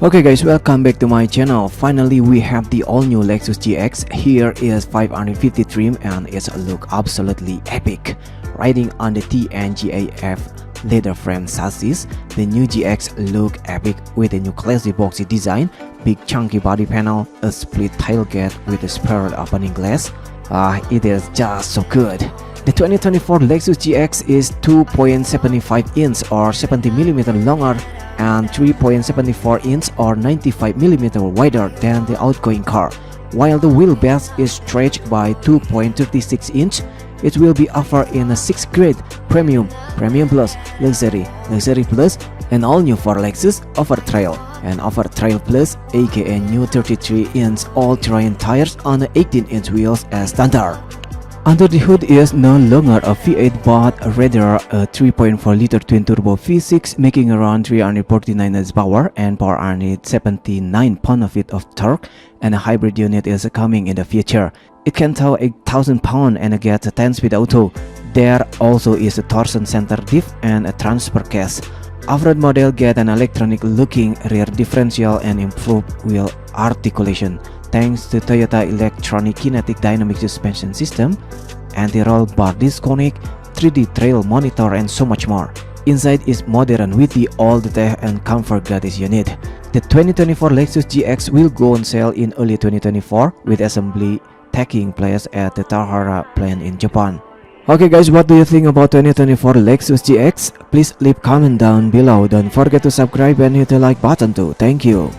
Okay guys, welcome back to my channel. Finally we have the all new Lexus GX. Here is 550 trim and it's a look absolutely epic. Riding on the TNGAF leather frame chassis, the new GX look epic with a new classy boxy design, big chunky body panel, a split tailgate with a spiral opening glass. It is just so good. The 2024 Lexus GX is 2.75 inch or 70mm longer and 3.74 inch or 95mm wider than the outgoing car. While the wheelbase is stretched by 2.36 inch, it will be offered in a 6 grade: Premium, Premium Plus, Luxury, Luxury Plus, and all new for Lexus Over Trail and Over Trail Plus, aka new 33-inch all-terrain tires on 18-inch wheels as standard. Under the hood is no longer a V8 but rather a 3.4-liter twin-turbo V6 making around 349 horsepower and power earning 79 pound-feet of torque, and a hybrid unit is coming in the future. It can tow 1,000 pounds and gets a 10-speed auto. There also is a torsion center diff and a transfer case. Off-road model get an electronic-looking rear differential and improved wheel articulation thanks to Toyota electronic kinetic dynamic suspension system, anti-roll bar disconnect, 3D trail monitor, and so much more. Inside is modern with the all-the-tech and comfort gratis unit. The 2024 Lexus GX will go on sale in early 2024 with assembly taking place at the Tazuna plant in Japan. Okay guys, what do you think about 2024 Lexus GX? Please leave comment down below. Don't forget to subscribe and hit the like button too. Thank you.